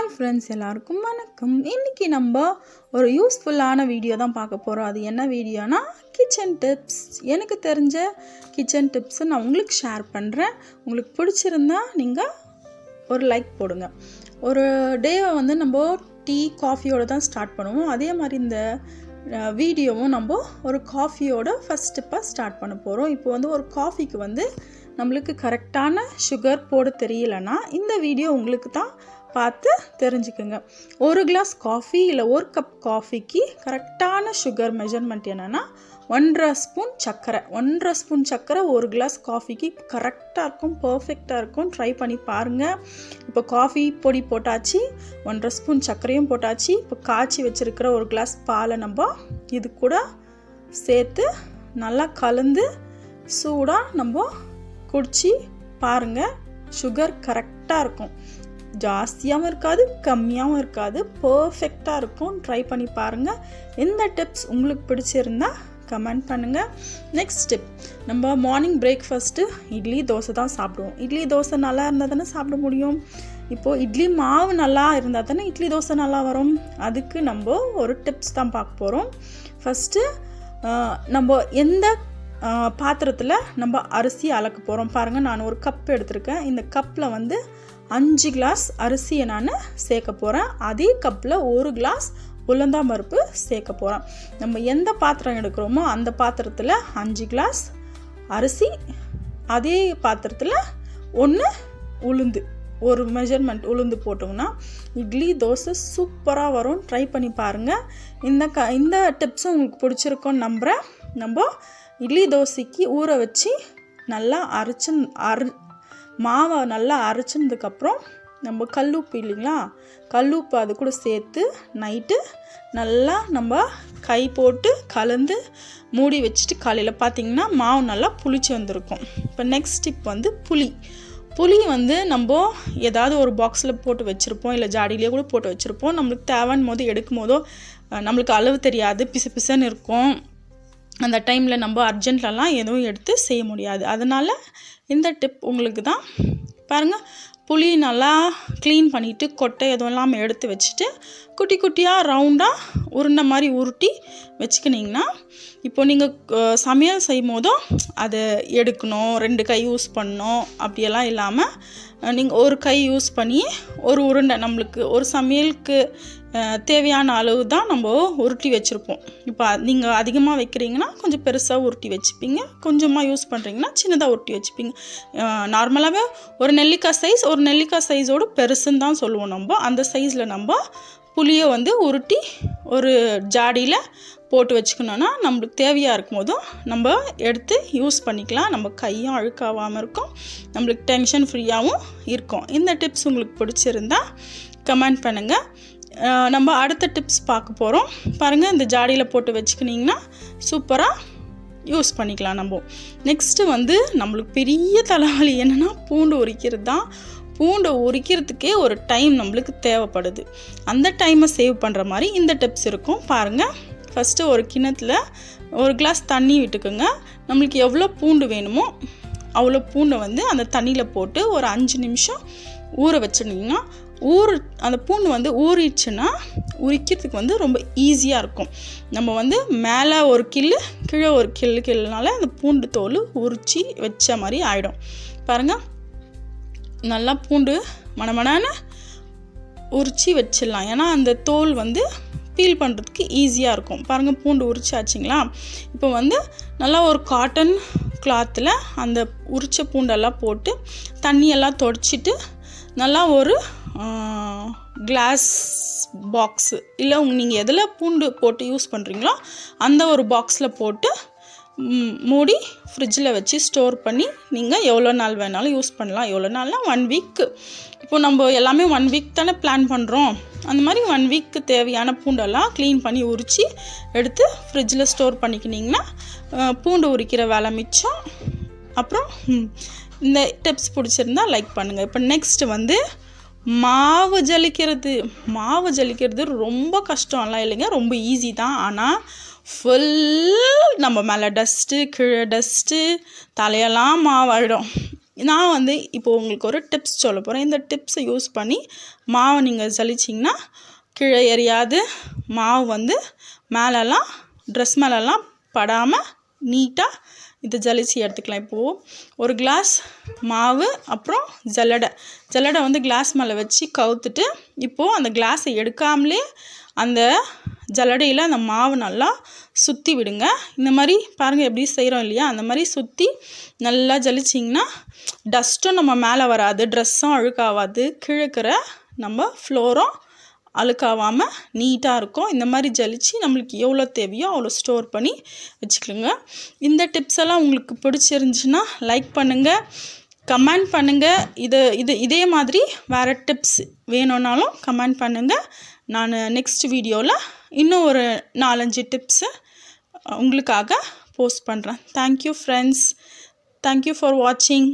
Hi friends, எல்லாருக்கும் வணக்கம். இன்றைக்கி நம்ம ஒரு யூஸ்ஃபுல்லான வீடியோ தான் பார்க்க போகிறோம். அது என்ன வீடியோனா கிச்சன் டிப்ஸ். எனக்கு தெரிஞ்ச கிச்சன் டிப்ஸை நான் உங்களுக்கு ஷேர் பண்ணுறேன். உங்களுக்கு பிடிச்சிருந்தா நீங்கள் ஒரு லைக் போடுங்க. ஒரு டேவை வந்து நம்ம டீ காஃபியோடு தான் ஸ்டார்ட் பண்ணுவோம். அதே மாதிரி இந்த வீடியோவும் நம்ம ஒரு காஃபியோட ஃபஸ்ட் ஸ்டெப்பாக ஸ்டார்ட் பண்ண போகிறோம். இப்போ வந்து ஒரு காஃபிக்கு வந்து நம்மளுக்கு கரெக்டான சுகர் போட தெரியலனா இந்த வீடியோ உங்களுக்கு தான் பார்த்து தெரிஞ்சுக்குங்க. ஒரு கிளாஸ் காஃபி இல்லை ஒரு கப் காஃபிக்கு கரெக்டான சுகர் மெஷர்மெண்ட் என்னென்னா 1.5 ஸ்பூன் சர்க்கரை. 1.5 ஸ்பூன் சர்க்கரை ஒரு கிளாஸ் காஃபிக்கு கரெக்டாக இருக்கும், பர்ஃபெக்டாக இருக்கும். ட்ரை பண்ணி பாருங்கள். இப்போ காஃபி பொடி போட்டாச்சு, 1.5 ஸ்பூன் சர்க்கரையும் போட்டாச்சு. இப்போ காய்ச்சி வச்சுருக்கிற ஒரு கிளாஸ் பாலை நம்ம இது கூட சேர்த்து நல்லா கலந்து சூடாக நம்ம குடிச்சு பாருங்கள். சுகர் கரெக்டாக இருக்கும், ஜாஸ்தியாகவும் இருக்காது, கம்மியாகவும் இருக்காது, பர்ஃபெக்டாக இருக்கும். ட்ரை பண்ணி பாருங்கள். இந்த டிப்ஸ் உங்களுக்கு பிடிச்சிருந்தா கமெண்ட் பண்ணுங்கள். நெக்ஸ்ட் டிப், நம்ம மார்னிங் பிரேக்ஃபாஸ்ட்டு இட்லி தோசை தான் சாப்பிடுவோம். இட்லி தோசை நல்லா இருந்தால் தானே சாப்பிட முடியும். இப்போது இட்லி மாவு நல்லா இருந்தால் தானே இட்லி தோசை நல்லா வரும். அதுக்கு நம்ம ஒரு டிப்ஸ் தான் பார்க்க போகிறோம். ஃபஸ்ட்டு நம்ம எந்த பாத்திரத்தில் நம்ம அரிசி அளக்க போகிறோம் பாருங்கள். நான் ஒரு கப் எடுத்திருக்கேன். இந்த கப்பில் வந்து 5 கிளாஸ் அரிசியை நான் சேர்க்க போகிறேன். அதே கப்பில் 1 கிளாஸ் உளுந்தம் பருப்பு சேர்க்க போகிறேன். நம்ம எந்த பாத்திரம் எடுக்கிறோமோ அந்த பாத்திரத்தில் 5 கிளாஸ் அரிசி, அதே பாத்திரத்தில் 1 உளுந்து, ஒரு மெஷர்மெண்ட் உளுந்து போட்டோம்னா இட்லி தோசை சூப்பராக வரும். ட்ரை பண்ணி பாருங்கள். இந்த டிப்ஸும் உங்களுக்கு பிடிச்சிருக்கோன்னு நம்புகிறேன். நம்ம இட்லி தோசைக்கு ஊற வச்சு நல்லா மாவை நல்லா அரைச்சினதுக்கப்புறம் நம்ம கல்லுப்பு இல்லைங்களா, கல்லுப்பு அது கூட சேர்த்து நைட்டு நல்லா நம்ம கை போட்டு கலந்து மூடி வச்சுட்டு காலையில் பார்த்திங்கன்னா மாவு நல்லா புளிச்சு வந்திருக்கும். இப்போ நெக்ஸ்ட் டிப் வந்து புளி வந்து நம்ம ஏதாவது ஒரு பாக்ஸில் போட்டு வச்சுருப்போம், இல்லை ஜாடியிலே கூட போட்டு வச்சுருப்போம். நம்மளுக்கு தேவைன்னு போது எடுக்கும் போதோ நம்மளுக்கு அளவு தெரியாது, பிசுன்னு இருக்கும். அந்த டைமில் நம்ம அர்ஜென்ட்லலாம் எதுவும் எடுத்து செய்ய முடியாது. அதனால் இந்த டிப் உங்களுக்கு தான். பாருங்கள், புளி நல்லா க்ளீன் பண்ணிவிட்டு கொட்டை எதுவும் இல்லாமல் எடுத்து வச்சுட்டு குட்டி குட்டியாக ரவுண்டாக உருண்டை மாதிரி உருட்டி வச்சுக்கினிங்கன்னா இப்போ நீங்கள் சமையல் செய்யும் போதும் அதை எடுக்கணும், 2 கை யூஸ் பண்ணணும் அப்படியெல்லாம் இல்லாமல் நீங்கள் ஒரு கை யூஸ் பண்ணி ஒரு உருண்டை, நம்மளுக்கு ஒரு சமையலுக்கு தேவையான அளவு தான் நம்ம உருட்டி வச்சுருப்போம். இப்போ நீங்கள் அதிகமாக வைக்கிறீங்கன்னா கொஞ்சம் பெருசாக உருட்டி வச்சுப்பீங்க, கொஞ்சமாக யூஸ் பண்ணுறீங்கன்னா சின்னதாக உருட்டி வச்சுப்பீங்க. நார்மலாகவே ஒரு நெல்லிக்காய் சைஸோடு பெருசுன்னு தான் சொல்லுவோம். நம்ம அந்த சைஸில் நம்ம புளியை வந்து உருட்டி ஒரு ஜாடியில் போட்டு வச்சுக்கணுன்னா நம்மளுக்கு தேவையாக இருக்கும் போதும் நம்ம எடுத்து யூஸ் பண்ணிக்கலாம். நம்ம கையும் அழுக்காகாமல் இருக்கும், நம்மளுக்கு டென்ஷன் ஃப்ரீயாகவும் இருக்கும். இந்த டிப்ஸ் உங்களுக்கு பிடிச்சிருந்தா கமெண்ட் பண்ணுங்கள். நம்ம அடுத்த டிப்ஸ் பார்க்க போகிறோம். பாருங்கள், இந்த ஜாடியில் போட்டு வச்சுக்கினிங்கன்னா சூப்பராக யூஸ் பண்ணிக்கலாம் நம்ம. நெக்ஸ்ட்டு வந்து நம்மளுக்கு பெரிய தலைவலி என்னென்னா பூண்டு உரிக்கிறது தான். பூண்டை உரிக்கிறதுக்கே ஒரு டைம் நம்மளுக்கு தேவைப்படுது. அந்த டைமை சேவ் பண்ணுற மாதிரி இந்த டிப்ஸ் இருக்கும் பாருங்கள். ஃபஸ்ட்டு ஒரு கிணத்துல 1 கிளாஸ் தண்ணி விட்டுக்குங்க. நம்மளுக்கு எவ்வளோ பூண்டு வேணுமோ அவ்வளோ பூண்டை வந்து அந்த தண்ணியில் போட்டு ஒரு 5 நிமிஷம் ஊற வச்சுருந்தீங்கன்னா அந்த பூண்டு வந்து ஊறிடுச்சுன்னா உரிக்கிறதுக்கு வந்து ரொம்ப ஈஸியாக இருக்கும். நம்ம வந்து மேலே ஒரு கிள்ளு கீழே ஒரு கிள்ளுனால அந்த பூண்டு தோல் உரித்து வச்ச மாதிரி ஆகிடும். பாருங்கள், நல்லா பூண்டு மணமணான்னு உரித்து வச்சிடலாம். ஏன்னா அந்த தோல் வந்து பீல் பண்ணுறதுக்கு ஈஸியாக இருக்கும். பாருங்கள், பூண்டு உரிச்சாச்சுங்களா. இப்போ வந்து நல்லா ஒரு காட்டன் கிளாத்தில் அந்த உரிச்ச பூண்டெல்லாம் போட்டு தண்ணியெல்லாம் தொடச்சிட்டு நல்லா ஒரு கிளாஸ் பாக்ஸு இல்லை நீங்கள் எதில் பூண்டு போட்டு யூஸ் பண்ணுறீங்களோ அந்த ஒரு பாக்ஸில் போட்டு மூடி ஃப்ரிட்ஜில் வச்சு ஸ்டோர் பண்ணி நீங்கள் எவ்வளோ நாள் வேணாலும் யூஸ் பண்ணலாம். எவ்வளோ நாள்னால் 1 வீக்கு. இப்போ நம்ம எல்லாமே 1 வீக் தானே பிளான் பண்ணுறோம். அந்த மாதிரி 1 வீக்கு தேவையான பூண்டெல்லாம் க்ளீன் பண்ணி உரித்து எடுத்து ஃப்ரிட்ஜில் ஸ்டோர் பண்ணிக்கினிங்கன்னா பூண்டு உரிக்கிற வேலை மிச்சம். அப்புறம் இந்த டிப்ஸ் பிடிச்சிருந்தா லைக் பண்ணுங்கள். இப்போ நெக்ஸ்ட்டு வந்து மாவு ஜலிக்கிறது ரொம்ப கஷ்டம்லாம் இல்லைங்க, ரொம்ப ஈஸி தான். ஆனால் ஃபுல் நம்ம மேலே டஸ்ட்டு, கீழே டஸ்ட்டு, தலையெல்லாம் மாவாயிடும். நான் வந்து இப்போது உங்களுக்கு ஒரு டிப்ஸ் சொல்ல போகிறேன். இந்த டிப்ஸை யூஸ் பண்ணி மாவை நீங்கள் ஜலிச்சிங்கன்னா கீழே எறியாது, மாவு வந்து மேலெல்லாம் ட்ரெஸ் மேலெல்லாம் படாமல் நீட்டாக இதை ஜலிச்சு எடுத்துக்கலாம். இப்போது ஒரு கிளாஸ் மாவு அப்புறம் ஜல்லடை வந்து கிளாஸ் மேலே வச்சு கவுத்துட்டு இப்போது அந்த கிளாஸை எடுக்காமலே அந்த ஜல்லடையில் அந்த மாவு நல்லா சுற்றி விடுங்க. இந்த மாதிரி பாருங்கள் எப்படி செய்கிறோம் இல்லையா, அந்த மாதிரி சுற்றி நல்லா ஜலிச்சிங்கன்னா டஸ்ட்டும் நம்ம மேலே வராது, ட்ரெஸ்ஸும் அழுக்காகாது, கீழக்கிற நம்ம ஃப்ளோரும் அழுக்காகாமல் நீட்டாக இருக்கும். இந்த மாதிரி ஜலிச்சு நம்மளுக்கு எவ்வளோ தேவையோ அவ்வளோ ஸ்டோர் பண்ணி வச்சுக்கோங்க. இந்த டிப்ஸ் எல்லாம் உங்களுக்கு பிடிச்சிருந்துச்சுன்னா லைக் பண்ணுங்கள், கமெண்ட் பண்ணுங்கள். இதே மாதிரி வேறு டிப்ஸ் வேணும்னாலும் கமெண்ட் பண்ணுங்கள். நான் நெக்ஸ்ட் வீடியோவில் இன்னும் ஒரு 4-5 டிப்ஸு உங்களுக்காக போஸ்ட் பண்ணுறேன். Thank you friends. தேங்க்யூ ஃபார் வாட்சிங்.